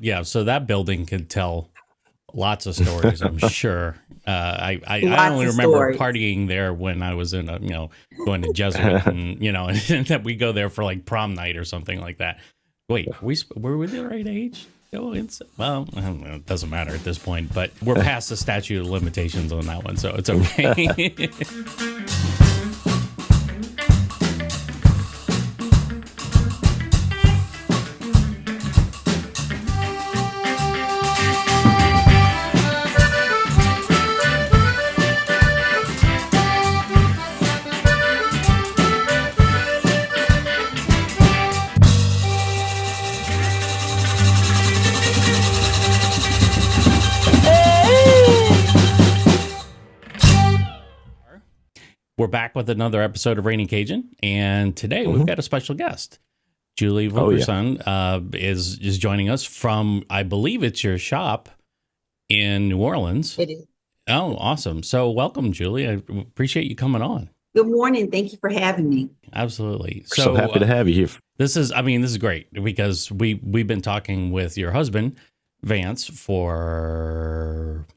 yeah. So that building could tell lots of stories, I'm sure. I Lots only of remember stories. partying there when I was in going to Jesuit, and and that we go there for like prom night or something like that. Wait, were we the right age? Oh, well, I don't know, it doesn't matter at this point, but we're past the statute of limitations on that one, so it's okay. We're back with another episode of Raining Cajun, and today we've got a special guest. Julie Vaucresson is joining us from, I believe it's your shop in New Orleans. It is. Oh, awesome. So welcome, Julie. I appreciate you coming on. Good morning. Thank you for having me. Absolutely. So happy to have you here. This is great because we've been talking with your husband, Vance, for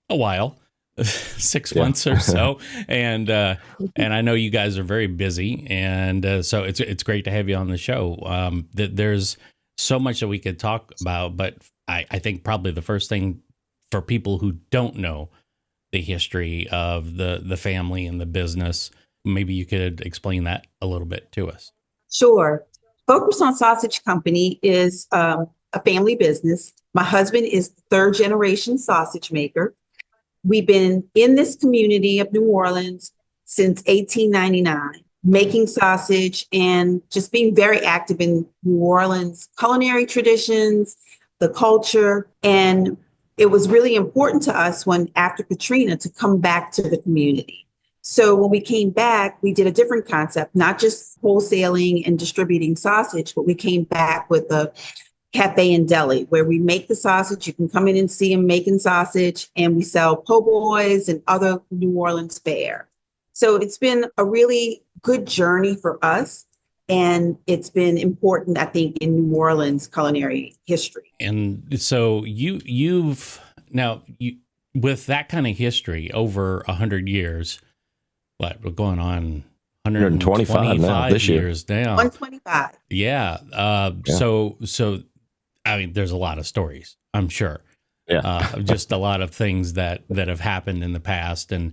a while. 6 months or so, and I know you guys are very busy, and so it's great to have you on the show. There's so much that we could talk about, but I think probably the first thing for people who don't know the history of the family and the business, maybe you could explain that a little bit to us. Sure. Vaucresson Sausage Company is a family business. My husband is the third generation sausage maker. We've been in this community of New Orleans since 1899, making sausage and just being very active in New Orleans culinary traditions, the culture. And it was really important to us after Katrina to come back to the community. So when we came back, we did a different concept, not just wholesaling and distributing sausage, but we came back with a cafe and deli where we make the sausage. You can come in and see them making sausage, and we sell po' boys and other New Orleans fare. So it's been a really good journey for us, and it's been important, I think, in New Orleans culinary history. And so you've with that kind of history over 100 years, we're going on 125 now this years now. 125. Yeah. So I mean, there's a lot of stories, I'm sure. Yeah. Just a lot of things that have happened in the past. And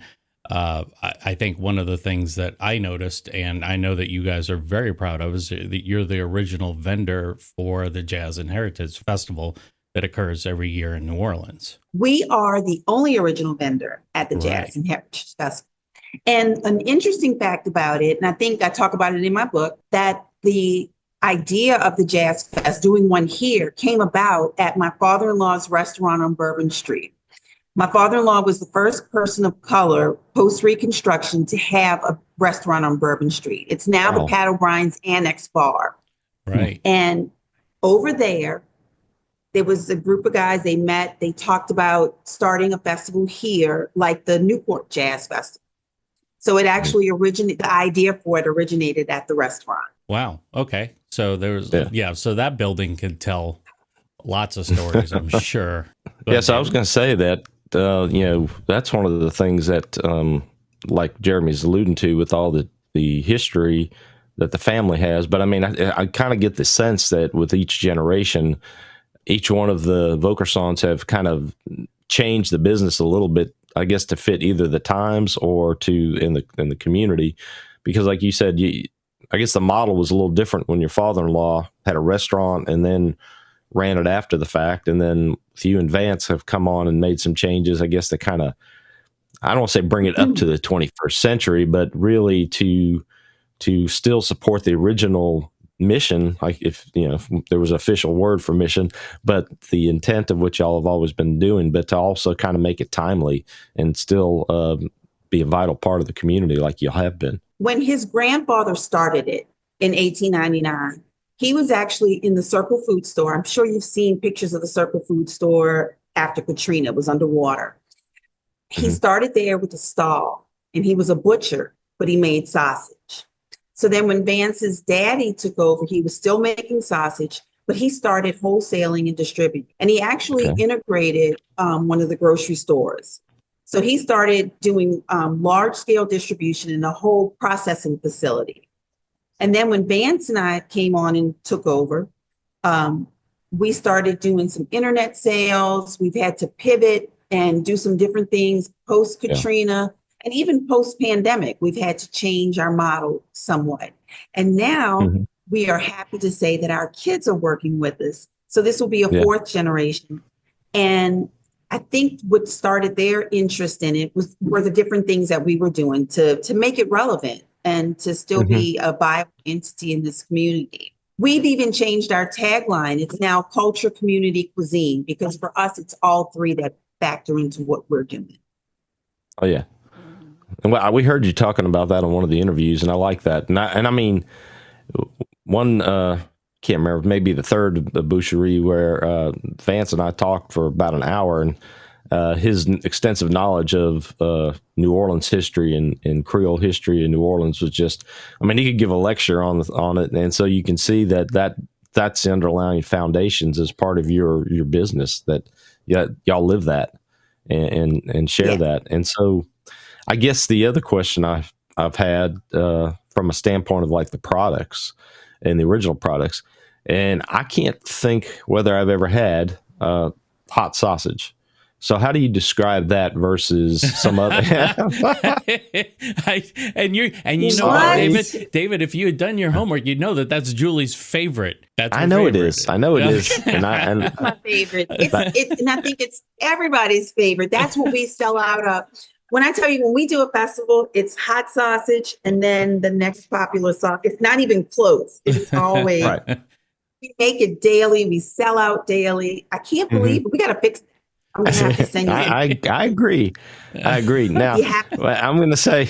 I think one of the things that I noticed, and I know that you guys are very proud of, is that you're the original vendor for the Jazz and Heritage Festival that occurs every year in New Orleans. We are the only original vendor at the Jazz and Heritage Festival. And an interesting fact about it, and I think I talk about it in my book, that the idea of the Jazz Fest, doing one here, came about at my father-in-law's restaurant on Bourbon Street. My father-in-law was the first person of color post-Reconstruction to have a restaurant on Bourbon Street. It's now the Pat O'Brien's Annex Bar. Right. And over there was a group of guys, they met, they talked about starting a festival here, like the Newport Jazz Festival. So it actually the idea for it originated at the restaurant. Wow. Okay. So so that building could tell lots of stories, I'm sure. So I was going to say that, that's one of the things that, like Jeremy's alluding to with all the history that the family has. But I mean, I kind of get the sense that with each generation, each one of the Vaucressons have kind of changed the business a little bit, I guess, to fit either the times or in the community. Because like you said, I guess the model was a little different when your father-in-law had a restaurant and then ran it after the fact. And then you and Vance have come on and made some changes, I guess, to kind of, I don't want to say bring it up to the 21st century, but really to still support the original mission, like if there was an official word for mission, but the intent of what y'all have always been doing, but to also kind of make it timely and still be a vital part of the community like you have been. When his grandfather started it in 1899, he was actually in the Circle Food Store. I'm sure you've seen pictures of the Circle Food Store after Katrina. It was underwater. He started there with a stall, and he was a butcher, but he made sausage. So then when Vance's daddy took over, he was still making sausage, but he started wholesaling and distributing. And he actually integrated one of the grocery stores. So he started doing large scale distribution in a whole processing facility. And then when Vance and I came on and took over, we started doing some internet sales. We've had to pivot and do some different things post-Katrina and even post-pandemic. We've had to change our model somewhat. And now we are happy to say that our kids are working with us. So this will be a fourth generation. And I think what started their interest in it were the different things that we were doing to make it relevant and to still be a viable entity in this community. We've even changed our tagline. It's now culture, community, cuisine, because for us, it's all three that factor into what we're doing. Oh, yeah. And we heard you talking about that on one of the interviews, and I like that. And I mean, one, can't remember, maybe the third boucherie where Vance and I talked for about an hour, and his extensive knowledge of New Orleans history and Creole history in New Orleans was just, I mean, he could give a lecture on it. And so you can see that's the underlying foundations as part of your business, that y'all live that and share that. And so I guess the other question I've had from a standpoint of like the products and the original products, and I can't think whether I've ever had hot sausage. So how do you describe that versus some other? You know what, David, if you had done your homework, you'd know that that's Julie's favorite. That's her favorite. It is. I know it is. And my favorite. And I think it's everybody's favorite. That's what we sell out of. When I tell you, when we do a festival, it's hot sausage, and then the next popular sauce. It's not even close. It's always we make it daily. We sell out daily. I can't believe it. We got to fix it. I'm gonna have to send you. I agree. I agree. Now, I'm going to say,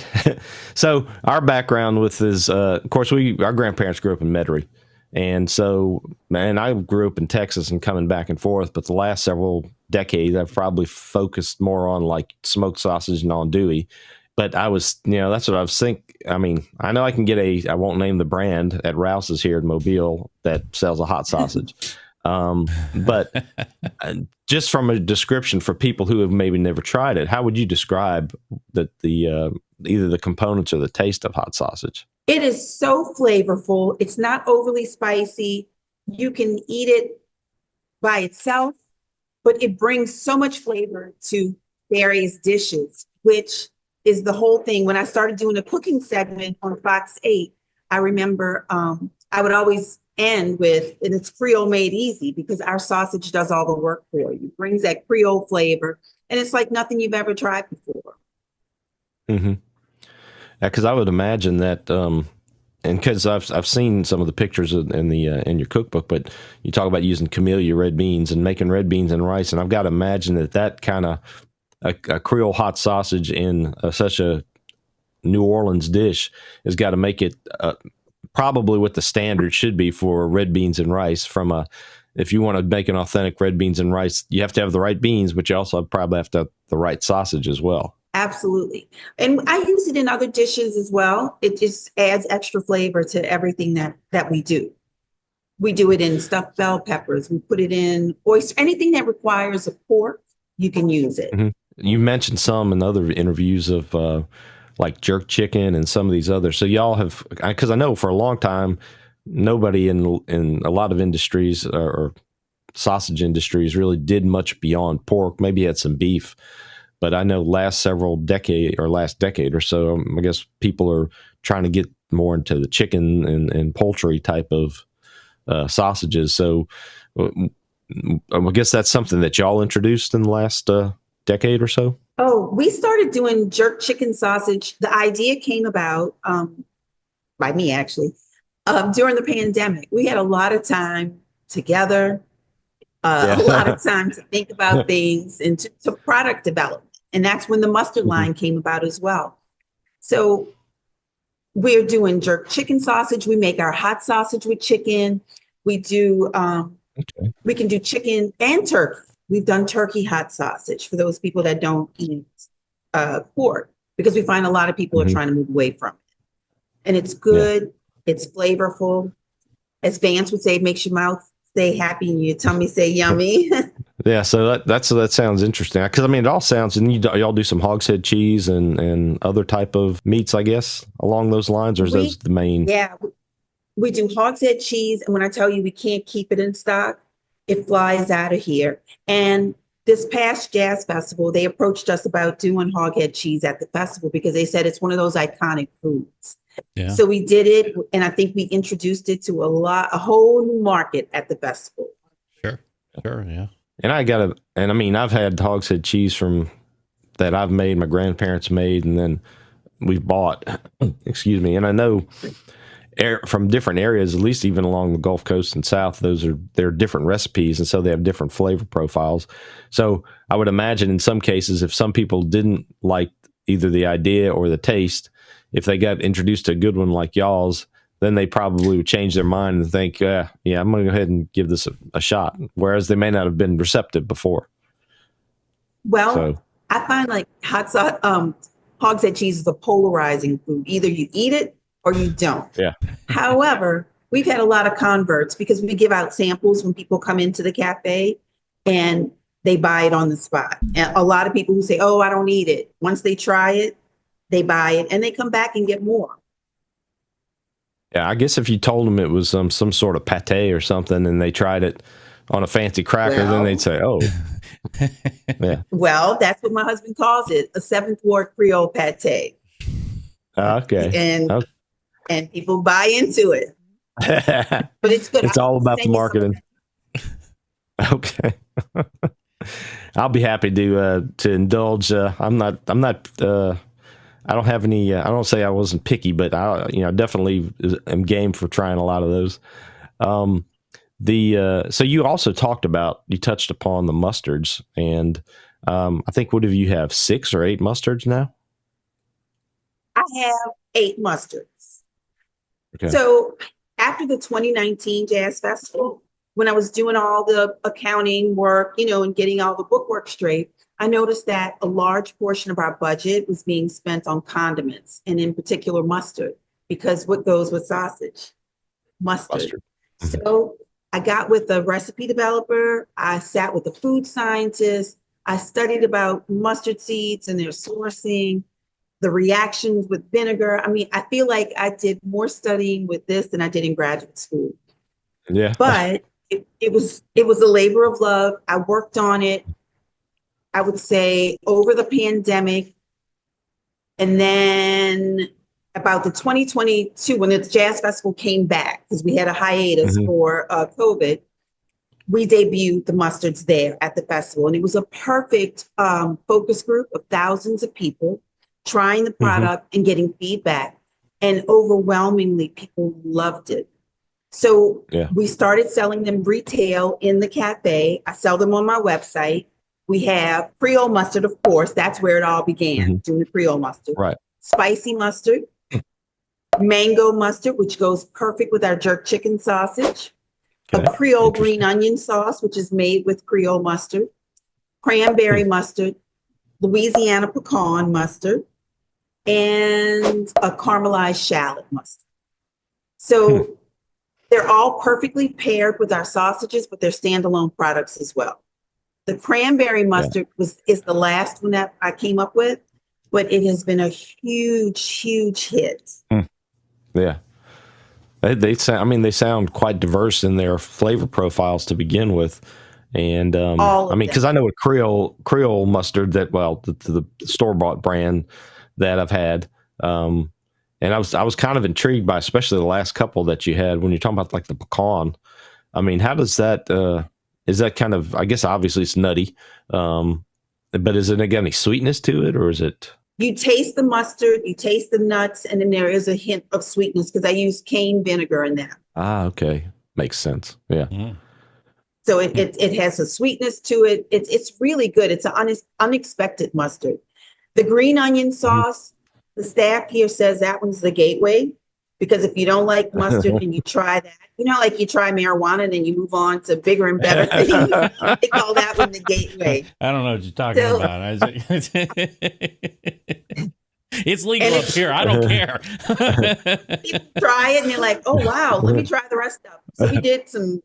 so our background with is, of course, our grandparents grew up in Metairie. And so, man, I grew up in Texas and coming back and forth. But the last several decades, I've probably focused more on like smoked sausage and andouille. But I was, that's what I was thinking. I mean, I know I can get I won't name the brand at Rouse's here in Mobile that sells a hot sausage. But just from a description for people who have maybe never tried it, how would you describe the either the components or the taste of hot sausage? It is so flavorful. It's not overly spicy. You can eat it by itself, but it brings so much flavor to various dishes, which is the whole thing. When I started doing a cooking segment on Fox 8, I remember I would always end with, and it's Creole made easy, because our sausage does all the work for you. It brings that Creole flavor, and it's like nothing you've ever tried before. Mm-hmm. Because I would imagine that, and because I've seen some of the pictures in your cookbook, but you talk about using camellia red beans and making red beans and rice, and I've got to imagine that kind of a Creole hot sausage in such a New Orleans dish has got to make it probably what the standard should be for red beans and rice. If you want to make an authentic red beans and rice, you have to have the right beans, but you also probably have to have the right sausage as well. Absolutely. And I use it in other dishes as well. It just adds extra flavor to everything that we do. We do it in stuffed bell peppers. We put it in oyster, anything that requires a pork, you can use it. Mm-hmm. You mentioned some in other interviews of like jerk chicken and some of these others. So y'all have, because I know for a long time, nobody in a lot of industries or sausage industries really did much beyond pork. Maybe had some beef, but I know last decade or so, I guess people are trying to get more into the chicken and poultry type of sausages. So I guess that's something that y'all introduced in the last decade or so. Oh, we started doing jerk chicken sausage. The idea came about by me, actually, during the pandemic. We had a lot of time together, a lot of time to think about things and to product development. And that's when the mustard line came about as well. So we're doing jerk chicken sausage. We make our hot sausage with chicken. We do, we can do chicken and turkey. We've done turkey hot sausage for those people that don't eat pork, because we find a lot of people are trying to move away from it. And it's good. It's flavorful. As Vance would say, it makes your mouth stay happy and your tummy say yummy. Yeah, so that sounds interesting, because I mean it all sounds, and y'all do some hogshead cheese and other type of meats, I guess, along those lines, or is those the main? Yeah, we do hogshead cheese, and when I tell you we can't keep it in stock, it flies out of here. And this past jazz festival, they approached us about doing hoghead cheese at the festival because they said it's one of those iconic foods. Yeah. So we did it, and I think we introduced it to a whole new market at the festival. Sure, yeah. And I mean, I've had hogshead cheese from that I've made, my grandparents made, and then we've bought, excuse me. And I know from different areas, at least even along the Gulf Coast and South, they're different recipes. And so they have different flavor profiles. So I would imagine in some cases, if some people didn't like either the idea or the taste, if they got introduced to a good one like y'all's, then they probably would change their mind and think, yeah, I'm going to go ahead and give this a shot. Whereas they may not have been receptive before. Well, I find like hot sauce, hogshead cheese is a polarizing food. Either you eat it or you don't. Yeah. However, we've had a lot of converts because we give out samples when people come into the cafe and they buy it on the spot. And a lot of people who say, oh, I don't eat it. Once they try it, they buy it and they come back and get more. Yeah, I guess if you told them it was some sort of pate or something and they tried it on a fancy cracker, then they'd say, oh. Yeah. Well, that's what my husband calls it, a Seventh Ward Creole pate. Okay. And people buy into it. But it's good. It's all about the marketing. Okay. I'll be happy to indulge. I don't have any, I don't say I wasn't picky, but I definitely am game for trying a lot of those. So you also touched upon the mustards, and I think, what do you have, 6 or 8 mustards now? I have 8 mustards. Okay. So after the 2019 Jazz Festival, when I was doing all the accounting work, and getting all the bookwork straight, I noticed that a large portion of our budget was being spent on condiments, and in particular mustard, because what goes with sausage? Mustard. So I got with a recipe developer. I sat with a food scientist. I studied about mustard seeds and their sourcing, the reactions with vinegar. I mean, I feel like I did more studying with this than I did in graduate school. Yeah. But it was a labor of love. I worked on it, I would say, over the pandemic. And then about the 2022, when the Jazz Festival came back, because we had a hiatus for COVID, we debuted the mustards there at the festival. And it was a perfect focus group of thousands of people trying the product and getting feedback. And overwhelmingly, people loved it. So we started selling them retail in the cafe. I sell them on my website. We have Creole mustard, of course. That's where it all began, doing the Creole mustard. Right. Spicy mustard, mango mustard, which goes perfect with our jerk chicken sausage, a Creole green onion sauce, which is made with Creole mustard, cranberry mustard, Louisiana pecan mustard, and a caramelized shallot mustard. So they're all perfectly paired with our sausages, but they're standalone products as well. The cranberry mustard is the last one that I came up with, but it has been a huge hit. Yeah. They sound quite diverse in their flavor profiles to begin with. And because I know a Creole mustard the store-bought brand that I've had, and I was kind of intrigued by, especially the last couple that you had, when you're talking about like the pecan. I mean, how does that, is that kind of, I guess obviously it's nutty, but is it got any sweetness to it, or is it? You taste the mustard, you taste the nuts, and then there is a hint of sweetness because I use cane vinegar in that. Ah, okay. Makes sense. Yeah. So it has a sweetness to it. It's really good. It's an unexpected mustard. The green onion sauce, the staff here says that one's the gateway, because if you don't like mustard and you try that, like you try marijuana and then you move on to bigger and better things, they call that one the gateway. I don't know what you're talking about. It's legal up here. I don't care. People try it and they're like, oh, wow, let me try the rest of it. So we did some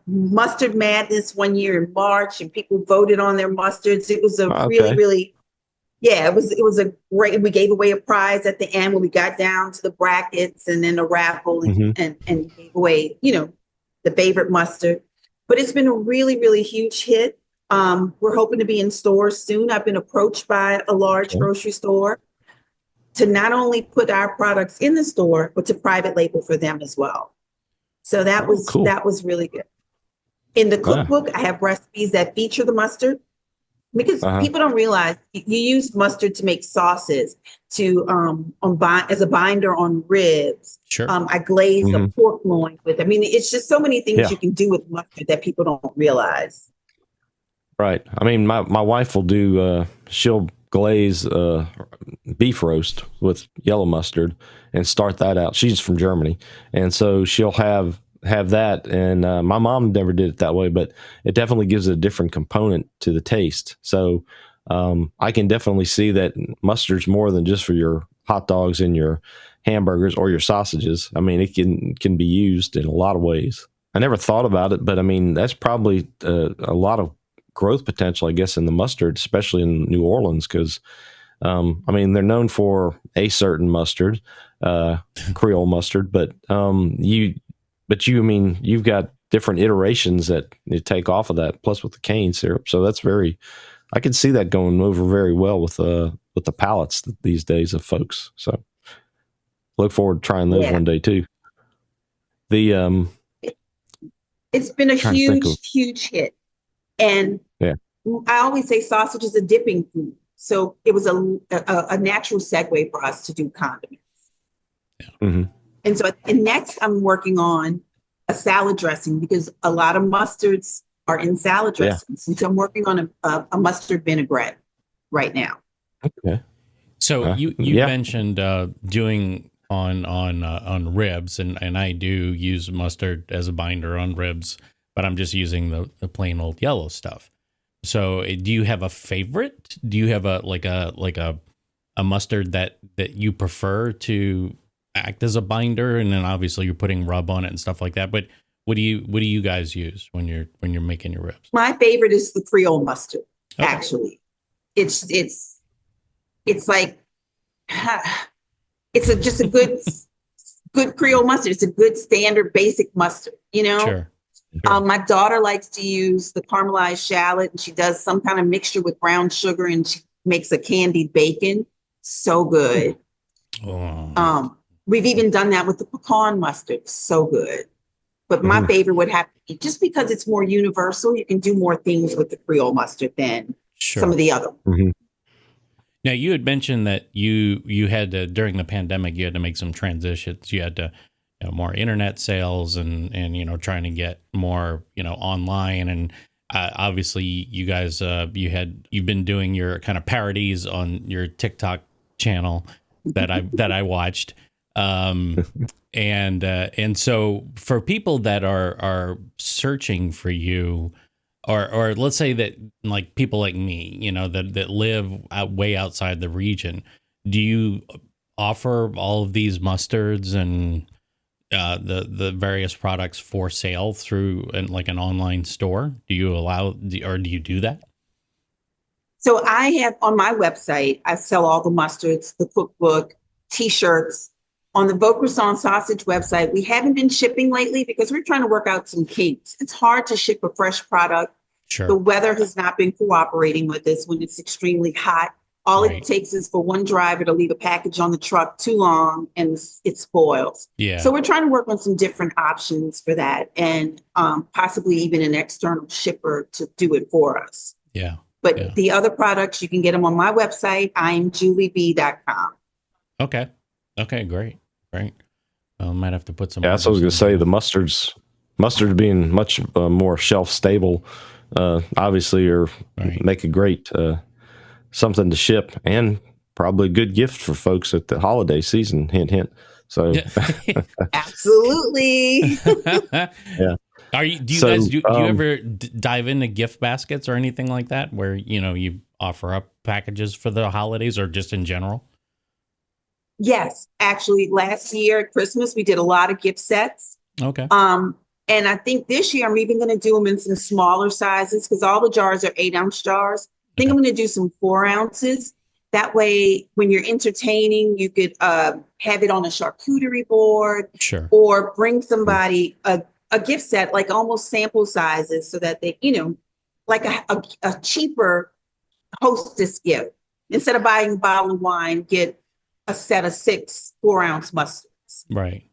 mustard madness one year in March, and people voted on their mustards. It was a Okay. really, yeah, it was a great. We gave away a prize at the end when we got down to the brackets, and then a raffle, and hmm and gave away, the favorite mustard. But it's been a really, really huge hit. We're hoping to be in stores soon. I've been approached by a large Okay. grocery store to not only put our products in the store, but to private label for them as well. So that Oh, was cool. that was really good. In the Yeah. cookbook, I have recipes that feature the mustard because Uh-huh. people don't realize you use mustard to make sauces, to as a binder on ribs. Sure. I glaze the hmm pork loin with. I mean, it's just so many things Yeah. you can do with mustard that people don't realize. Right. I mean, my wife will do, she'll glaze beef roast with yellow mustard and start that out. She's from Germany. And so she'll have that. And my mom never did it that way, but it definitely gives a different component to the taste. So I can definitely see that mustard's more than just for your hot dogs and your hamburgers or your sausages. I mean, it can be used in a lot of ways. I never thought about it, but I mean, that's probably a lot of growth potential, I guess, in the mustard, especially in New Orleans, because I mean, they're known for a certain mustard, Creole mustard, but I mean, you've got different iterations that you take off of that, plus with the cane syrup. So that's I can see that going over very well with the palates these days of folks. So look forward to trying those Yeah, one day too. The it's been a trying to think of huge hit. And yeah. I always say sausage is a dipping food. So it was a natural segue for us to do condiments. hmm And next I'm working on a salad dressing because a lot of mustards are in salad Yeah. dressings. And so I'm working on a mustard vinaigrette right now. Okay. So you Yeah. mentioned doing on ribs, and I do use mustard as a binder on ribs, but I'm just using the plain old yellow stuff. So do you have a favorite? Do you have a mustard that you prefer to act as a binder, and then obviously you're putting rub on it and stuff like that? But what do you guys use when you're making your ribs? My favorite is the Creole mustard, Okay. actually. It's like it's just a good Creole mustard. It's a good standard basic mustard, Sure. My daughter likes to use the caramelized shallot, and she does some kind of mixture with brown sugar, and she makes a candied bacon. So good. Oh. We've even done that with the pecan mustard. So good. But my favorite would have to be, just because it's more universal, you can do more things with the Creole mustard than Sure. some of the other. hmm Now, you had mentioned that you had to, during the pandemic, you had to make some transitions. You had to, more internet sales and trying to get more, online. And obviously you guys, you've been doing your kind of parodies on your TikTok channel that I watched. And so for people that are searching for you, or let's say that, like, people like me, that live way outside the region, do you offer all of these mustards and the various products for sale through an online store? Do you do you do that? So I have on my website, I sell all the mustards, the cookbook, t-shirts. On the Vaucresson Sausage website, we haven't been shipping lately because we're trying to work out some kinks. It's hard to ship a fresh product. Sure. The weather has not been cooperating with us when it's extremely hot. All Right. it takes is for one driver to leave a package on the truck too long and it spoils. Yeah. So we're trying to work on some different options for that, and possibly even an external shipper to do it for us. Yeah. But Yeah. the other products, you can get them on my website, imjulieb.com. Okay. Okay. Great. Might have to put some. Yeah, that's what I was going to say. The mustard being much more shelf stable, obviously, or Right. make a great something to ship and probably a good gift for folks at the holiday season. Hint, hint. So Absolutely. yeah. Do you So, guys do you ever dive into gift baskets or anything like that, where you offer up packages for the holidays or just in general? Yes, actually, last year at Christmas, we did a lot of gift sets. Okay. And I think this year I'm even going to do them in some smaller sizes because all the jars are 8-ounce jars. I think I'm going to do some 4 ounces. That way, when you're entertaining, you could have it on a charcuterie board, Sure. or bring somebody a gift set, like almost sample sizes, so that they, like a cheaper hostess gift. Instead of buying a bottle of wine, get a set of 6 4-ounce mustards. Right.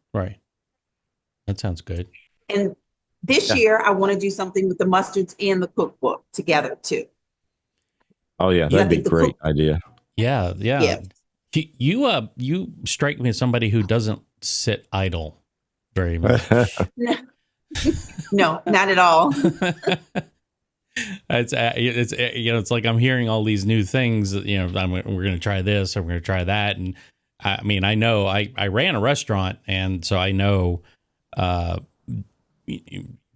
That sounds good. And this year, I want to do something with the mustards and the cookbook together too. Oh yeah, that'd be a great idea. Yeah. Yeah. You strike me as somebody who doesn't sit idle very much. No, not at all. It's like I'm hearing all these new things. We're going to try this, or we're going to try that, and I mean, I know I ran a restaurant, and so I know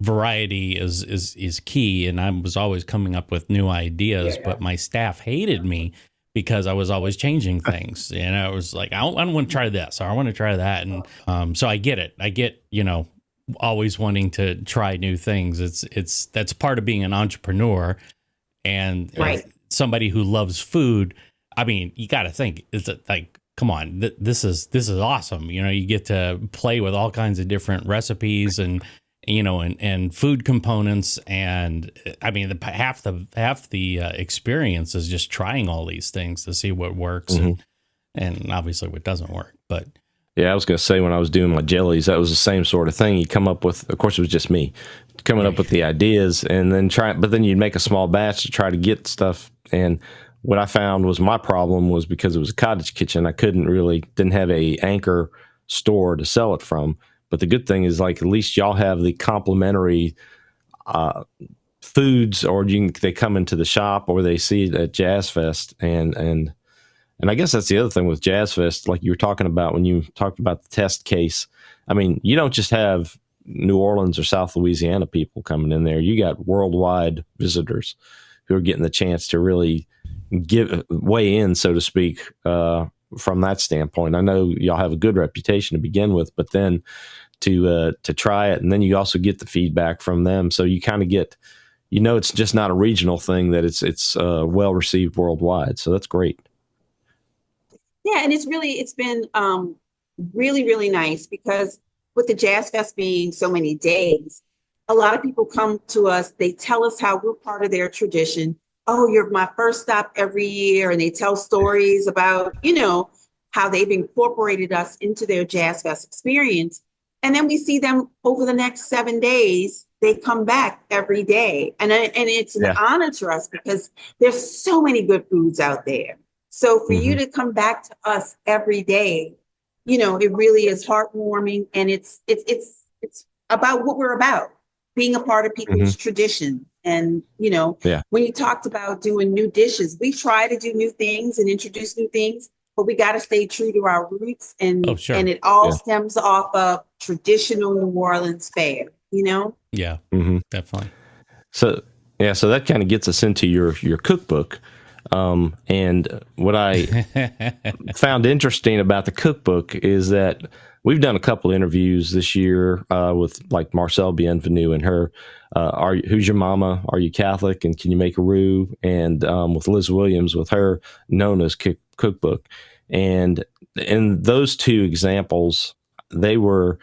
variety is key, and I was always coming up with new ideas, but my staff hated me because I was always changing things. It was like, I don't want to try this, or I want to try that. And so I get it. I get, always wanting to try new things. That's part of being an entrepreneur, and right. Somebody who loves food. I mean, you got to think, is it like, come on, this is awesome. You get to play with all kinds of different recipes and food components. And I mean, half the experience is just trying all these things to see what works, and obviously what doesn't work. But yeah, I was going to say, when I was doing my jellies, that was the same sort of thing. You come up with, of course, it was just me coming up with the ideas, and then but then you'd make a small batch to try to get stuff. And what I found was my problem was, because it was a cottage kitchen, I didn't have a anchor store to sell it from. But the good thing is, like, at least y'all have the complimentary foods, or they come into the shop, or they see it at Jazz Fest. And I guess that's the other thing with Jazz Fest, like you were talking about when you talked about the test case. I mean, you don't just have New Orleans or South Louisiana people coming in there. You got worldwide visitors who are getting the chance to really weigh in, so to speak, from that standpoint. I know y'all have a good reputation to begin with, but then to try it, and then you also get the feedback from them, so you kind of get, it's just not a regional thing, that it's well received worldwide. So that's great. Yeah, and it's been really, really nice, because with the Jazz Fest being so many days, a lot of people come to us. They tell us how we're part of their tradition. Oh, you're my first stop every year. And they tell stories about, how they've incorporated us into their Jazz Fest experience. And then we see them over the next 7 days. They come back every day. And it's an honor to us, because there's so many good foods out there. So for you to come back to us every day, it really is heartwarming. And it's about what we're about, being a part of people's tradition. And, when you talked about doing new dishes, we try to do new things and introduce new things, but we got to stay true to our roots. And, and it all stems off of traditional New Orleans fare, Yeah, definitely. So that kind of gets us into your cookbook. And what I found interesting about the cookbook is that we've done a couple interviews this year with, like, Marcel Bienvenu and her Who's Your Mama? Are You Catholic? And Can You Make a Roux? And with Liz Williams, with her Nona's cookbook. And in those two examples, they were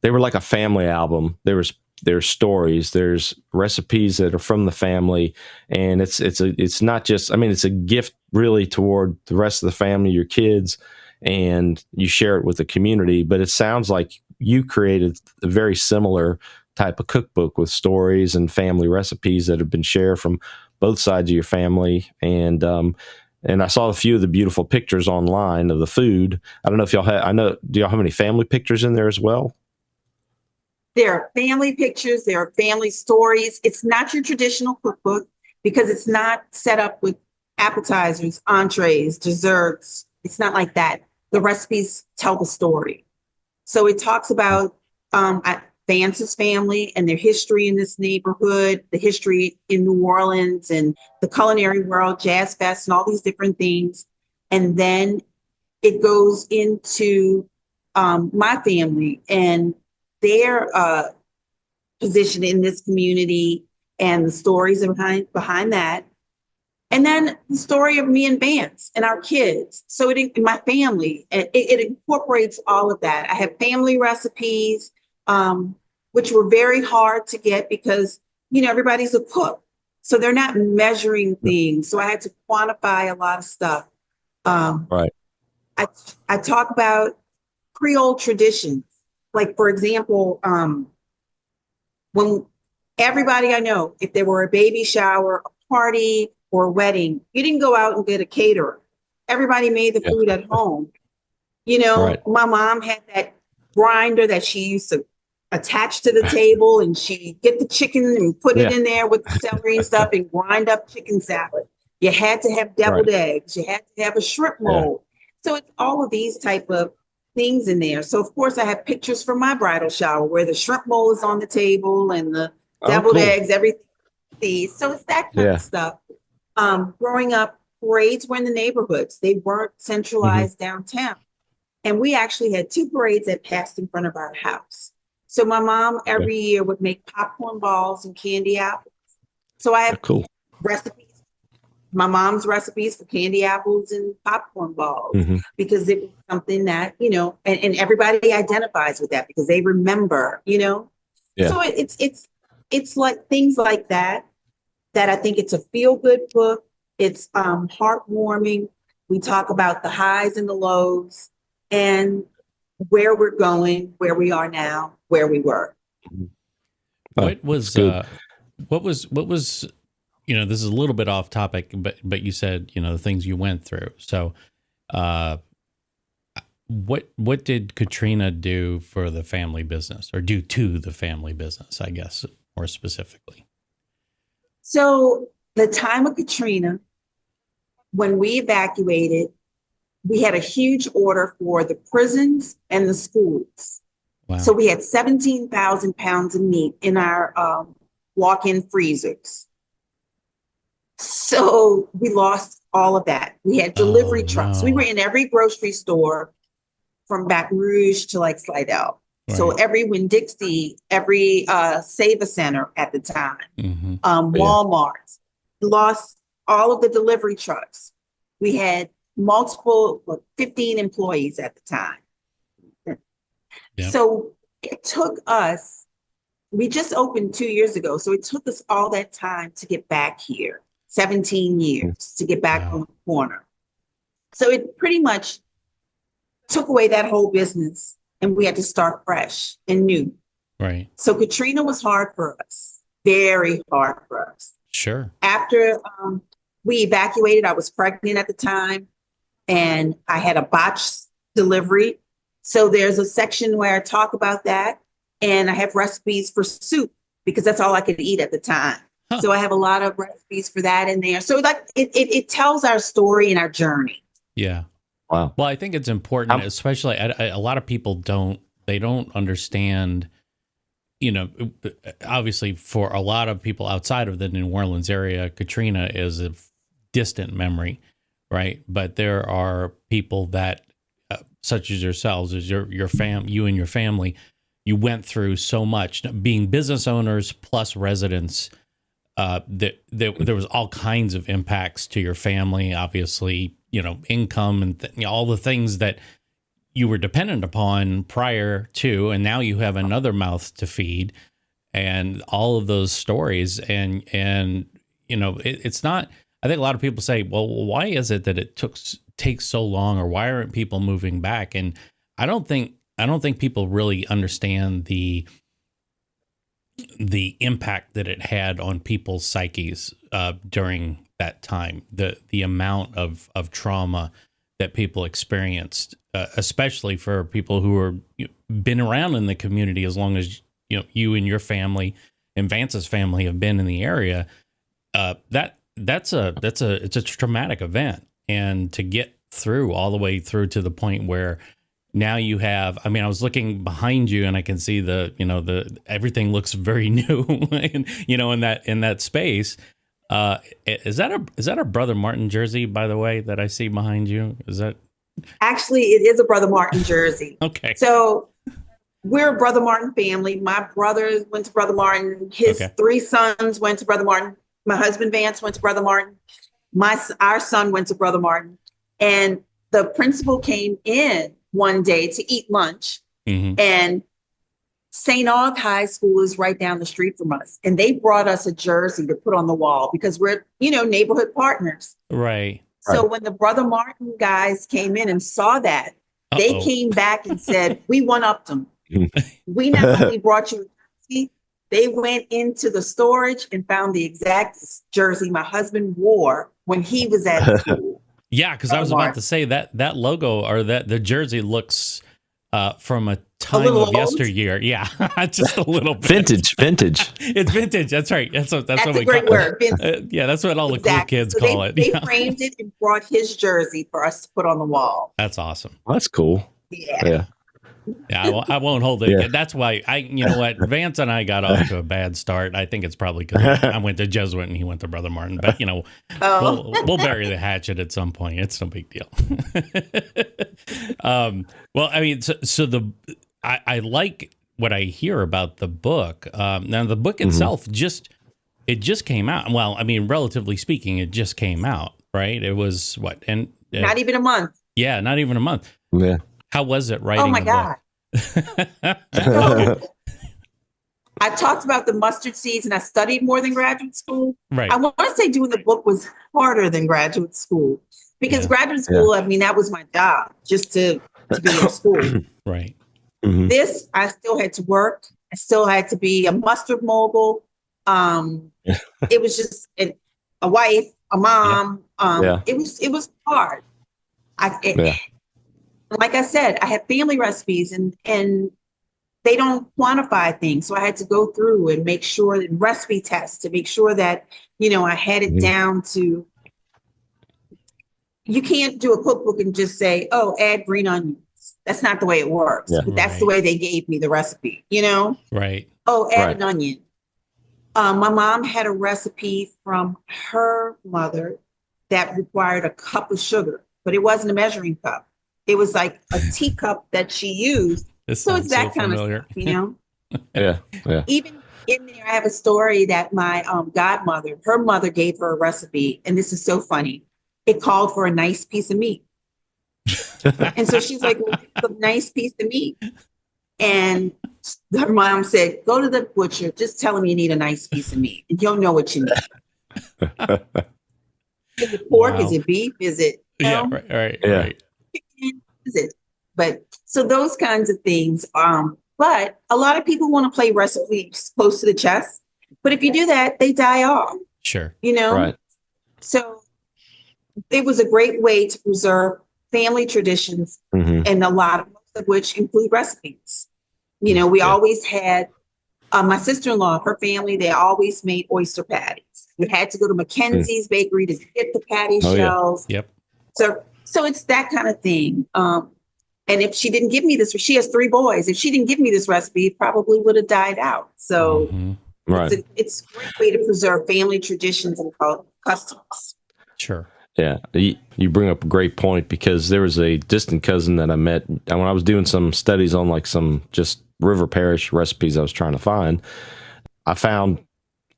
like a family album. There's stories, there's recipes that are from the family, and it's not just, I mean, it's a gift really toward the rest of the family, your kids, and you share it with the community. But it sounds like you created a very similar type of cookbook with stories and family recipes that have been shared from both sides of your family. And I saw a few of the beautiful pictures online of the food. I don't know if y'all do y'all have any family pictures in there as well? There are family pictures, there are family stories. It's not your traditional cookbook, because it's not set up with appetizers, entrees, desserts. It's not like that. The recipes tell the story. So it talks about Vance's family and their history in this neighborhood, the history in New Orleans and the culinary world, Jazz Fest, and all these different things. And then it goes into my family and their position in this community and the stories behind that. And then the story of me and Vance and our kids. So my family, it incorporates all of that. I have family recipes, which were very hard to get because, everybody's a cook. So they're not measuring things. So I had to quantify a lot of stuff. Right. I talk about Creole traditions. Like, for example, when everybody I know, if there were a baby shower, a party, or a wedding, you didn't go out and get a caterer. Everybody made the food at home. Right. My mom had that grinder that she used to attach to the table, and she'd get the chicken and put it in there with the celery and stuff and grind up chicken salad. You had to have deviled eggs. You had to have a shrimp mold. So it's all of these type of things in there. So of course I have pictures from my bridal shower where the shrimp mold is on the table and the deviled eggs, everything. So it's that kind of stuff. Growing up, parades were in the neighborhoods. They weren't centralized downtown. And we actually had 2 parades that passed in front of our house. So my mom every year would make popcorn balls and candy apples. So I have recipes, my mom's recipes for candy apples and popcorn balls, because it was something that, and everybody identifies with that because they remember, So it's like things like that I think it's a feel-good book. It's heartwarming. We talk about the highs and the lows and where we're going, where we are now, where we were. What was this is a little bit off topic, but you said, the things you went through. So what did Katrina do for the family business, or do to the family business, I guess, more specifically? So the time of Katrina, when we evacuated, we had a huge order for the prisons and the schools. Wow. So we had 17,000 pounds of meat in our walk-in freezers. So we lost all of that. We had delivery trucks. No. We were in every grocery store from Baton Rouge to like Slidell. Right. So every Winn-Dixie, every Save-A-Center at the time, Walmart, lost all of the delivery trucks. We had 15 employees at the time. Yep. So it took us, we just opened 2 years ago. So it took us all that time to get back here, 17 years to get back on the corner. So it pretty much took away that whole business and we had to start fresh and new. Right. So Katrina was hard for us, very hard for us. Sure. After we evacuated, I was pregnant at the time and I had a botched delivery. So there's a section where I talk about that, and I have recipes for soup because that's all I could eat at the time. Huh. So I have a lot of recipes for that in there. So like it tells our story and our journey. Yeah. Wow. Well, I think it's important, especially a lot of people don't understand, obviously for a lot of people outside of the New Orleans area, Katrina is a distant memory, right? But there are people that, such as yourselves, as you and your family, you went through so much, being business owners plus residents. That there was all kinds of impacts to your family, obviously, income and all the things that you were dependent upon prior to, and now you have another mouth to feed, and all of those stories, and it's not. I think a lot of people say, well, why is it that it takes so long, or why aren't people moving back? And I don't think people really understand the impact that it had on people's psyches during that time, the amount of trauma that people experienced, especially for people who are been around in the community as long as you and your family and Vance's family have been in the area. It's a traumatic event, and to get through all the way through to the point where now you have, I mean, I was looking behind you and I can see the everything looks very new and, in that space. Is that a Brother Martin jersey, by the way, that I see behind you? Is that? Actually, it is a Brother Martin jersey. Okay. So we're a Brother Martin family. My brother went to Brother Martin. His Okay. 3 sons went to Brother Martin. My husband Vance went to Brother Martin. Our son went to Brother Martin. And the principal came in one day to eat lunch, and St. Aug High School is right down the street from us. And they brought us a jersey to put on the wall because we're, neighborhood partners. Right. So when the Brother Martin guys came in and saw that, they came back and said, we one-upped them. We not only brought you a jersey, they went into the storage and found the exact jersey my husband wore when he was at school. Yeah, because I was about to say that logo or the jersey looks from a time of old? yesteryear. Yeah, just a little bit. Vintage. It's vintage. That's right. That's what a we great call word. it. Yeah, that's what all the cool kids call it. They framed it and brought his jersey for us to put on the wall. That's awesome. That's cool. Yeah. Yeah, I won't hold it. Yeah. That's why you know what, Vance and I got off to a bad start. I think it's probably because I went to Jesuit and he went to Brother Martin. But we'll bury the hatchet at some point. It's no big deal. Well, I mean, I like what I hear about the book. Now, the book itself just came out. Well, I mean, relatively speaking, it just came out, right? It was what? And not even a month. Yeah, not even a month. Yeah. How was it writing? Oh my God. I talked about the mustard seeds and I studied more than graduate school. Right. I want to say doing the book was harder than graduate school because graduate school, I mean, that was my job, just to be in school. Right. This, I still had to work. I still had to be a mustard mogul. It was just a wife, a mom. It was hard. Like I said, I had family recipes and they don't quantify things. So I had to go through and make sure and recipe tests to make sure that, I had it down to, you can't do a cookbook and just say, add green onions. That's not the way it works. Yeah. But that's the way they gave me the recipe, Right. Add an onion. My mom had a recipe from her mother that required a cup of sugar, but it wasn't a measuring cup. It was like a teacup that she used. So it's that kind of stuff, Yeah. Even in there, I have a story that my godmother, her mother gave her a recipe. And this is so funny. It called for a nice piece of meat. And so she's like, well, a nice piece of meat. And her mom said, go to the butcher. Just tell him you need a nice piece of meat. And you'll know what you need. Is it pork? Wow. Is it beef? Is it? Yeah, right. Is it? But so those kinds of things. But a lot of people want to play recipes close to the chest. But if you do that, they die off. Sure. Right. So it was a great way to preserve family traditions, and most of which include recipes. We always had my sister-in-law, her family, they always made oyster patties. We had to go to Mackenzie's bakery to get the patty shells. Yep. So it's that kind of thing. And if she didn't give me this, she has 3 boys. If she didn't give me this recipe, it probably would have died out. So it's a great way to preserve family traditions and customs. Sure. Yeah. You bring up a great point because there was a distant cousin that I met when I was doing some studies on like some just River Parish recipes I was trying to find. I found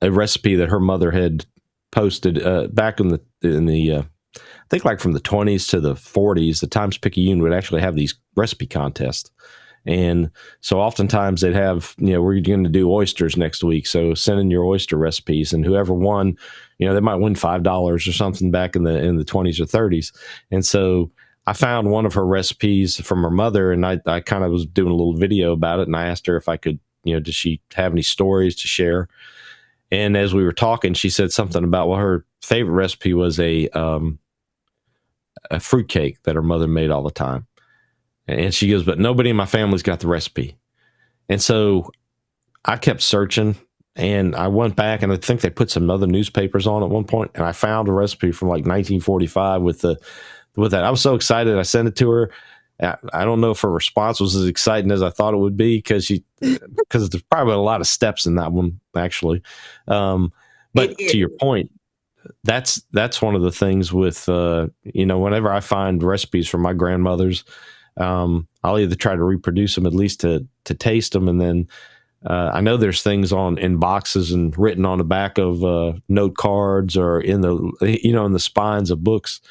a recipe that her mother had posted back in the I think like from the 20s to the 40s, the Times-Picayune would actually have these recipe contests. And so oftentimes they'd have, we're going to do oysters next week. So send in your oyster recipes, and whoever won, they might win $5 or something back in the 20s or 30s. And so I found one of her recipes from her mother, and I kind of was doing a little video about it. And I asked her if I could, does she have any stories to share? And as we were talking, she said something about, well, her favorite recipe was a fruitcake that her mother made all the time. And she goes, but nobody in my family's got the recipe. And so I kept searching, and I went back, and I think they put some other newspapers on at one point, and I found a recipe from like 1945 with that. I was so excited. I sent it to her. I don't know if her response was as exciting as I thought it would be because there's probably a lot of steps in that one, actually. But to your point, that's one of the things with, whenever I find recipes from my grandmothers, I'll either try to reproduce them, at least to taste them. And then I know there's things in boxes and written on the back of note cards or in the spines of books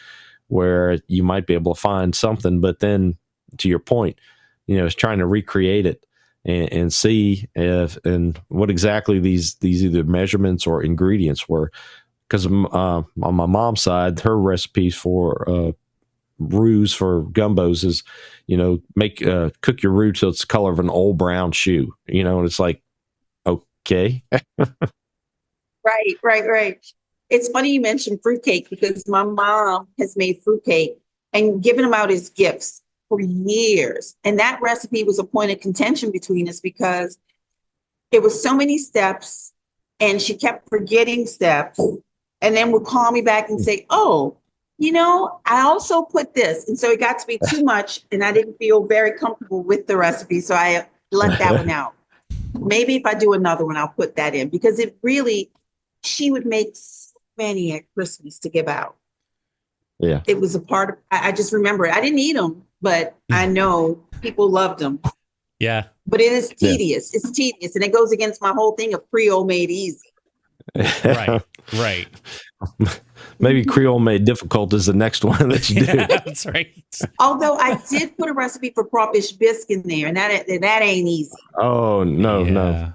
where you might be able to find something. But then, to your point, it's trying to recreate it and see if and what exactly these either measurements or ingredients were. Because on my mom's side, her recipes for roux for gumbos is, cook your roux till it's the color of an old brown shoe, and it's like, okay. Right. It's funny you mentioned fruitcake because my mom has made fruitcake and given them out as gifts for years. And that recipe was a point of contention between us because it was so many steps and she kept forgetting steps and then would call me back and say, oh, I also put this. And so it got to be too much and I didn't feel very comfortable with the recipe. So I let that one out. Maybe if I do another one, I'll put that in because she would make so many at Christmas to give out. Yeah. It was a part of, I just remember it. I didn't eat them, but I know people loved them. Yeah. But it is tedious. Yeah. It's tedious. And it goes against my whole thing of Creole made easy. Right. Maybe Creole made difficult is the next one that you do. Yeah, that's right. Although I did put a recipe for crawfish bisque in there, and that ain't easy. Oh no.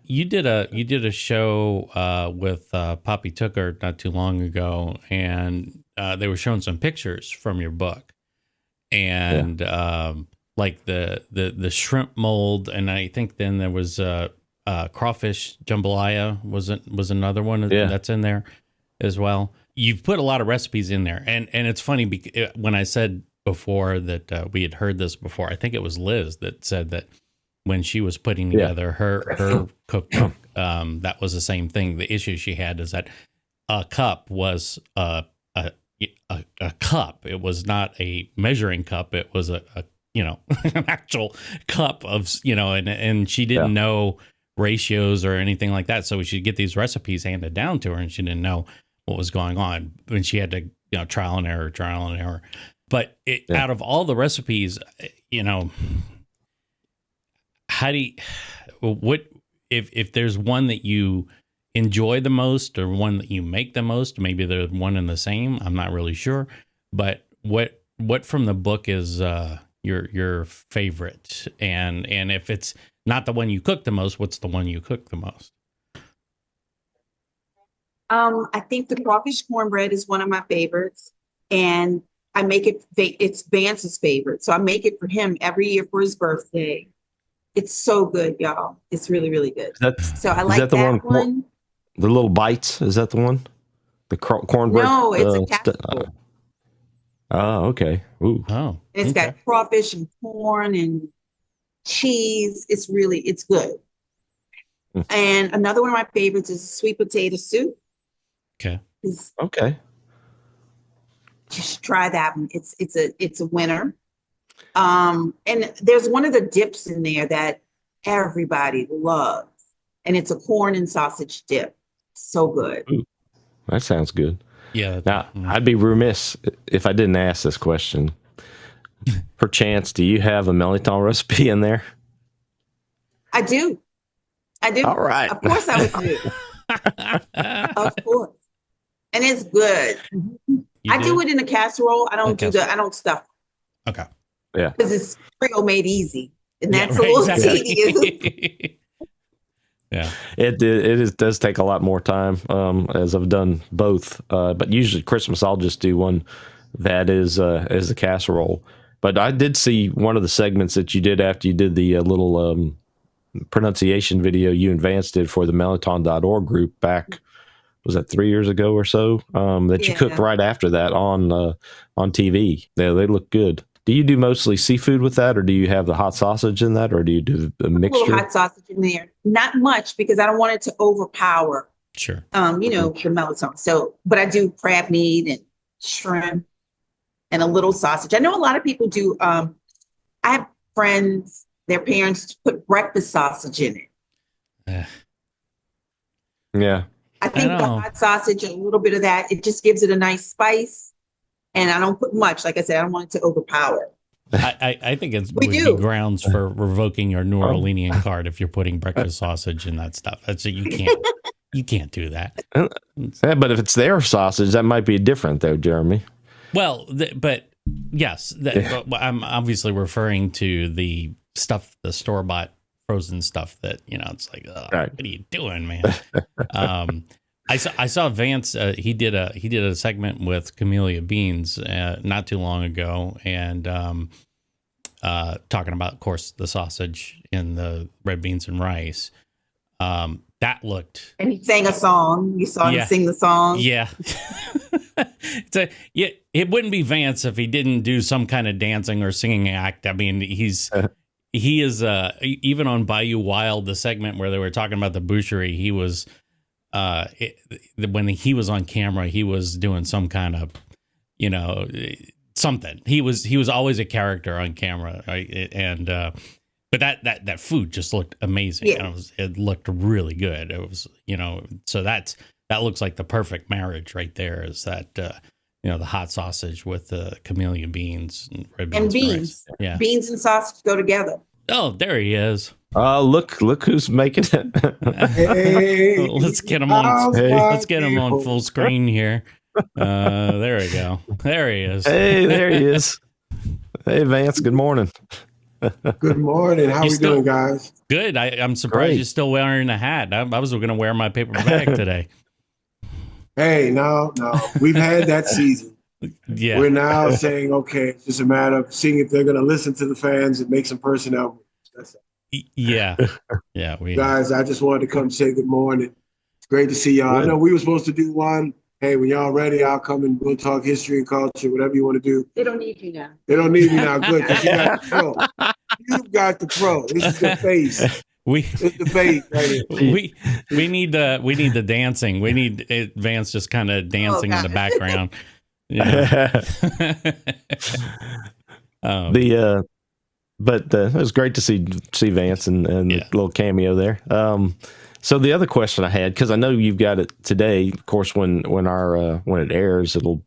You did a show with Poppy Tooker not too long ago, and they were showing some pictures from your book, and like the shrimp mold, and I think then there was crawfish jambalaya was another one that's in there as well. You've put a lot of recipes in there, and it's funny because when I said before that we had heard this before, I think it was Liz that said that when she was putting together her cookbook, that was the same thing. The issue she had is that a cup was a cup. It was not a measuring cup. It was an actual cup of, and she didn't know ratios or anything like that. So she'd get these recipes handed down to her and she didn't know what was going on. And she had to, trial and error. But out of all the recipes, how do you, if there's one that you enjoy the most or one that you make the most, maybe they're one and the same, I'm not really sure, but what from the book is your favorite, and if it's not the one you cook the most, what's the one you cook the most? I think the crawfish cornbread is one of my favorites, and I make it's Vance's favorite, so I make it for him every year for his birthday. It's so good, y'all. It's really, really good. So I like that one. The little bites, is that the one? The cornbread? No, it's a casserole. Oh, okay. Ooh. Oh, it's got crawfish and corn and cheese. It's good. And another one of my favorites is sweet potato soup. Okay. Okay. Just try that one. It's a winner. And there's one of the dips in there that everybody loves, and it's a corn and sausage dip. So good. Ooh, that sounds good. Yeah. Now, I'd be remiss if I didn't ask this question. Perchance, do you have a Meliton recipe in there? I do. All right. Of course I would do. Of course. And it's good. I do it in a casserole. I don't stuff. Okay. Yeah. Because it's Creole made easy. And that's a little tedious. Yeah. It does take a lot more time, as I've done both. But usually Christmas, I'll just do one that is a casserole. But I did see one of the segments that you did after you did the little pronunciation video you and Vance did for the Meliton.org group back, was that 3 years ago or so? That you cooked right after that on TV. They look good. Do you do mostly seafood with that, or do you have the hot sausage in that, or do you do the mixture? A little hot sausage in there. Not much, because I don't want it to overpower. Sure. The Meliton. So, but I do crab meat and shrimp and a little sausage. I know a lot of people do. I have friends, their parents put breakfast sausage in it. Yeah. I think the hot sausage, a little bit of that, it just gives it a nice spice. And I don't put much. Like I said, I don't want it to overpower. I think it We would do. be grounds for revoking your New Orleanian card if you're putting breakfast sausage and that stuff. That's you can't do that. Yeah, but if it's their sausage, that might be different, though, Jeremy. Well, but yes, but I'm obviously referring to the stuff, the store bought frozen stuff that it's like, Right. what are you doing, man? I saw Vance. He did a segment with Camellia Beans not too long ago, and talking about, of course, the sausage and the red beans and rice. That looked. And he sang a song. You saw him sing the song. Yeah. It wouldn't be Vance if he didn't do some kind of dancing or singing act. I mean, he is even on Bayou Wild, the segment where they were talking about the boucherie, he was when he was on camera, he was doing some kind of something. He was always a character on camera, right? And but that food just looked amazing. Yeah. And it looked really good. It was, so that looks like the perfect marriage right there, is that the hot sausage with the camellia beans and red beans And beans. Yeah. Beans and sausage go together. Oh, there he is. Look who's making it. Hey, Let's get him on. Let's get him on full screen here. There we go. There he is. Hey, there he is. Hey, Vance. Good morning. Good morning. How we doing, guys? Good. I'm surprised you're still wearing a hat. I was going to wear my paper bag today. Hey, no. We've had that season. Yeah. We're now saying, okay, it's just a matter of seeing if they're going to listen to the fans and make some personnel. That's it. Yeah. Yeah. Guys, I just wanted to come say good morning. It's great to see y'all. I know we were supposed to do one. Hey, when y'all ready, I'll come and we'll talk history and culture, whatever you want to do. They don't need you now. They don't need me now. Good, because you got the pro. You've got the pro. This is the face. It's the face right here. We need the dancing. We need Vance just kind of dancing in the background. Yeah. But it was great to see Vance and the little cameo there. So the other question I had, because I know you've got it today, of course, when it airs, it'll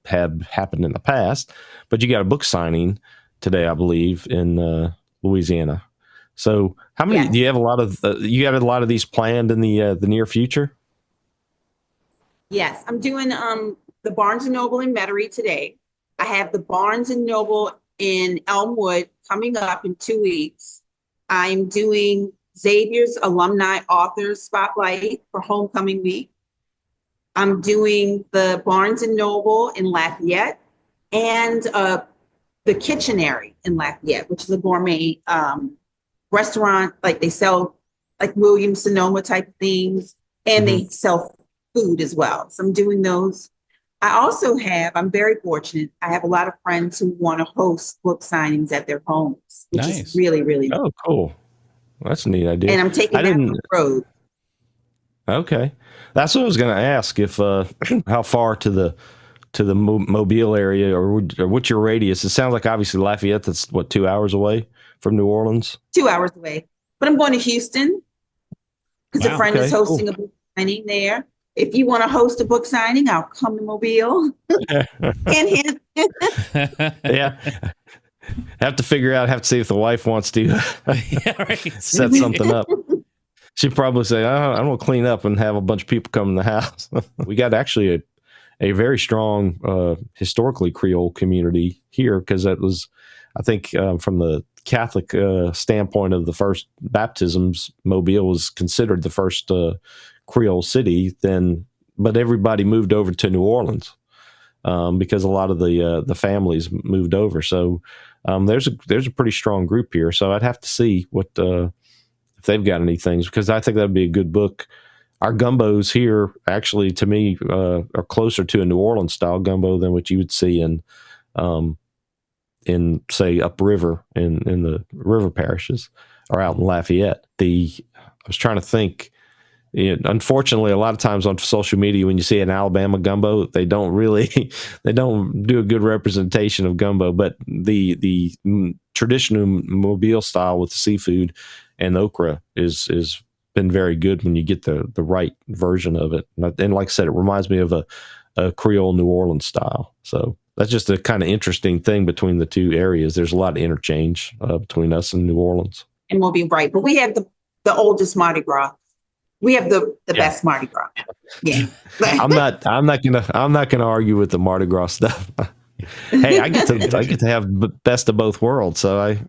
have happened in the past, but you got a book signing today, I believe, in Louisiana. So how many do you have? You got a lot of these planned in the near future? Yes, I'm doing the Barnes and Noble in Metairie today. I have the Barnes and Noble in Elmwood coming up in 2 weeks. I'm doing Xavier's Alumni Authors Spotlight for Homecoming Week. I'm doing the Barnes and Noble in Lafayette and the Kitchenary in Lafayette, which is a gourmet restaurant. Like they sell like Williams Sonoma type things, and they sell food as well. So I'm doing those. I also I'm very fortunate. I have a lot of friends who want to host book signings at their homes, which is really, really cool. Cool. That's a neat idea. And I'm taking that on the road. Okay. That's what I was going to ask, if how far to the Mobile area or what's your radius? It sounds like obviously Lafayette, that's 2 hours away from New Orleans? 2 hours away. But I'm going to Houston because a friend is hosting a book signing there. If you want to host a book signing, I'll come to Mobile. And yeah. Have to see if the wife wants to set something up. She'd probably say, I'm going to clean up and have a bunch of people come in the house. We got actually a very strong historically Creole community here, because that was, I think, from the Catholic standpoint of the first baptisms, Mobile was considered the first Creole city. But everybody moved over to New Orleans because a lot of the families moved over. So there's a pretty strong group here. So I'd have to see what if they've got any things, because I think that'd be a good book. Our gumbos here, actually, to me, are closer to a New Orleans style gumbo than what you would see in say upriver in the river parishes or out in Lafayette. I was trying to think. Unfortunately, a lot of times on social media, when you see an Alabama gumbo, they don't do a good representation of gumbo. But the traditional Mobile style with the seafood and okra is been very good when you get the right version of it. And like I said, it reminds me of a Creole New Orleans style. So that's just a kind of interesting thing between the two areas. There's a lot of interchange between us and New Orleans. And we'll be right. But we have the oldest Mardi Gras. We have the best Mardi Gras. Yeah. I'm not gonna argue with the Mardi Gras stuff. Hey, I get to have best of both worlds. So I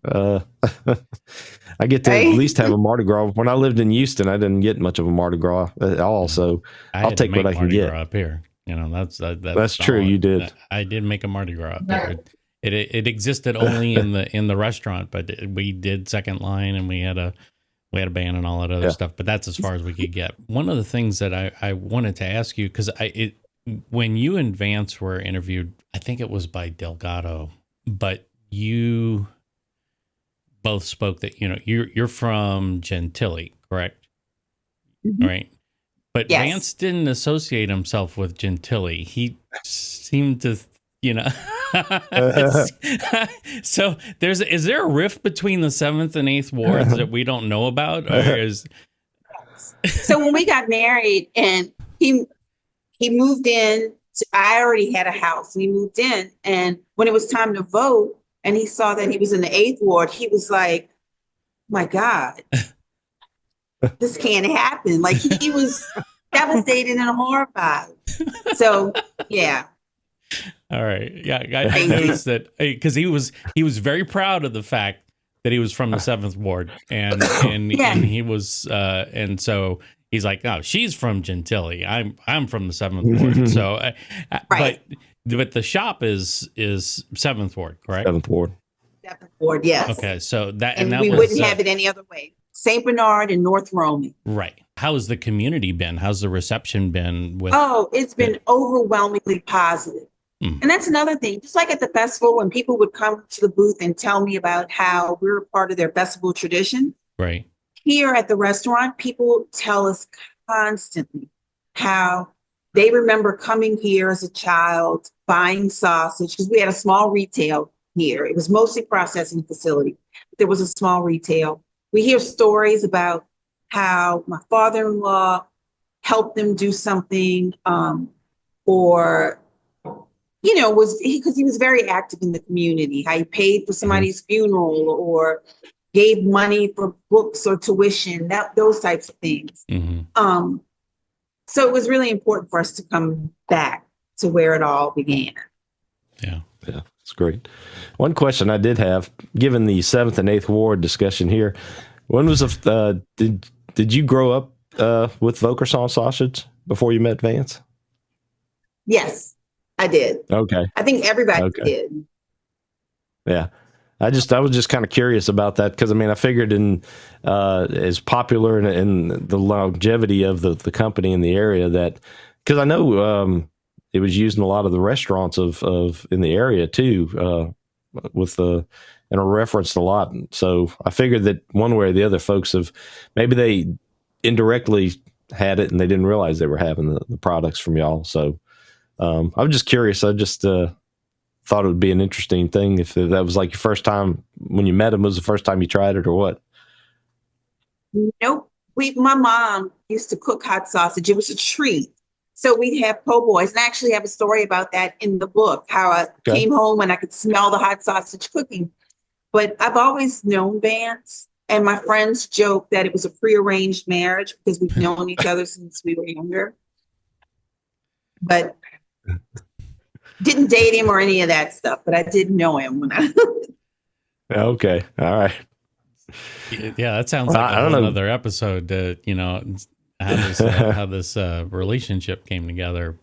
get to at least have a Mardi Gras. When I lived in Houston, I didn't get much of a Mardi Gras at all. So I'll take what I can get. Up here, that's true. You did. I did make a Mardi Gras up there. It existed only in the restaurant, but we did second line, and we had a band and all that other stuff. But that's as far as we could get. One of the things that I wanted to ask you, because when you and Vance were interviewed, I think it was by Delgado, but you both spoke that you're from Gentilly, correct? Mm-hmm. Right. But yes. Vance didn't associate himself with Gentilly. He seemed to, So is there a rift between the 7th and 8th wards that we don't know about? Or So when we got married and he moved in, I already had a house, and he moved in. And when it was time to vote and he saw that he was in the 8th ward, he was like, my God, this can't happen. Like he was devastated and horrified. So, yeah. All right. Yeah. I noticed that because he was very proud of the fact that he was from the 7th ward and he was, and so he's like, oh, she's from Gentilly. I'm from the 7th ward. So, right. but the shop is 7th ward, correct? 7th ward. 7th ward, yes. Okay, so that we wouldn't have it any other way. St. Bernard and North Roman. Right. How has the community been? How's the reception been? It's been overwhelmingly positive. And that's another thing. Just like at the festival, when people would come to the booth and tell me about how we're a part of their festival tradition. Right. Here at the restaurant, people tell us constantly how they remember coming here as a child, buying sausage, because we had a small retail here. It was mostly processing facility. But there was a small retail. We hear stories about how my father-in-law helped them do something, because he was very active in the community, how he paid for somebody's funeral or gave money for books or tuition, those types of things. Mm-hmm. So it was really important for us to come back to where it all began. Yeah, it's great. One question I did have, given the 7th and 8th ward discussion here, when was did you grow up with Vaucresson Sausage before you met Vance? Yes, I did. Okay. I think everybody did. Yeah. I was just kind of curious about that because, I figured as popular and the longevity of the company in the area that, because I know it was used in a lot of the restaurants of in the area too, and are referenced a lot. So I figured that one way or the other folks maybe they indirectly had it and they didn't realize they were having the products from y'all. So I was just curious. I just thought it would be an interesting thing if that was like your first time when you met him, was the first time you tried it or what? Nope. My mom used to cook hot sausage. It was a treat. So we'd have po' boys, and I actually have a story about that in the book, how I came home and I could smell the hot sausage cooking. But I've always known Vance, and my friends joke that it was a prearranged marriage because we've known each other since we were younger. But didn't date him or any of that stuff, but I did know him when I. Okay, all right. Yeah, that sounds like another episode. How this relationship came together.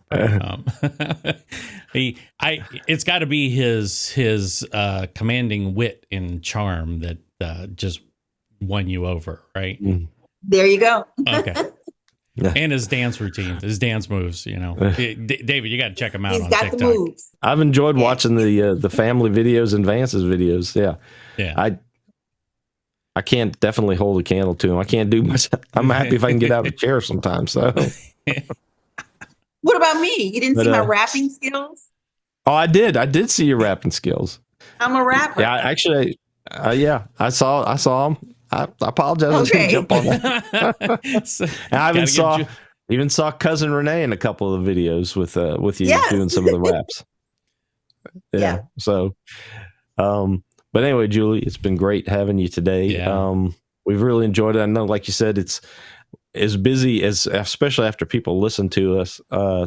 It's got to be his commanding wit and charm that just won you over, right? There you go. Okay. Yeah. And his dance routine, his dance moves, David, you got to check him out. He's on got TikTok. the moves. I've enjoyed watching the family videos and Vance's videos. Yeah. I can't definitely hold a candle to him. I can't do much. I'm happy if I can get out of the chair sometimes. So. What about me? You didn't see my rapping skills? Oh, I did. I did see your rapping skills. I'm a rapper. Yeah, actually, I saw him. I apologize. I was going to jump on that. I even saw cousin Renee in a couple of the videos with you doing some of the raps. Yeah. So, but anyway, Julie, it's been great having you today. Yeah. We've really enjoyed it. I know, like you said, it's as busy as, especially after people listen to us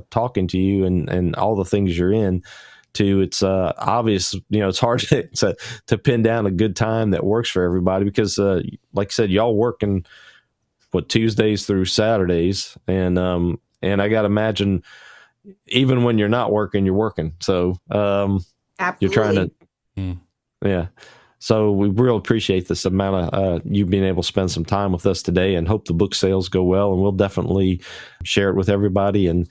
talking to you and all the things you're in. It's obvious, it's hard to pin down a good time that works for everybody because, like I said, y'all working Tuesdays through Saturdays, and I got to imagine even when you're not working, you're working. So you're trying to, yeah. So we really appreciate this amount of you being able to spend some time with us today, and hope the book sales go well. And we'll definitely share it with everybody, and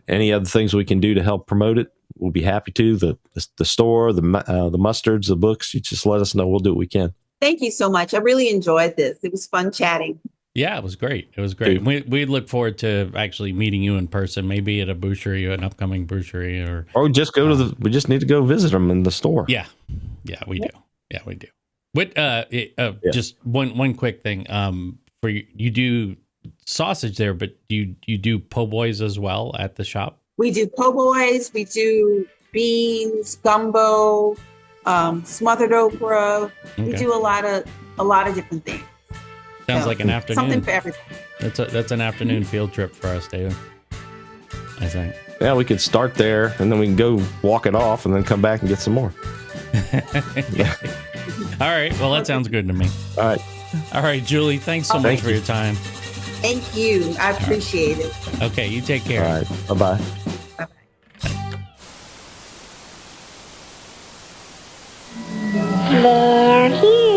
any other things we can do to help promote it, we'll be happy to. The store, the mustards, the books, you just let us know. We'll do what we can. Thank you so much. I really enjoyed this. It was fun chatting. Yeah, it was great. It was great. We look forward to actually meeting you in person, maybe at a boucherie, an upcoming boucherie, or just go to we just need to go visit them in the store. Yeah, we do. Yeah, we do. What? Just one quick thing. For you do sausage there, but you do po' boys as well at the shop? We do po' boys. We do beans, gumbo, smothered okra. Okay. We do a lot of different things. Sounds like an afternoon. Something for everything. That's an afternoon field trip for us, David. I think. Yeah, we could start there, and then we can go walk it off, and then come back and get some more. All right. Well, that sounds good to me. All right, Julie. Thanks so much for your time. Thank you. I appreciate it. Okay, you take care. All right. Bye-bye. Bye-bye. They're here.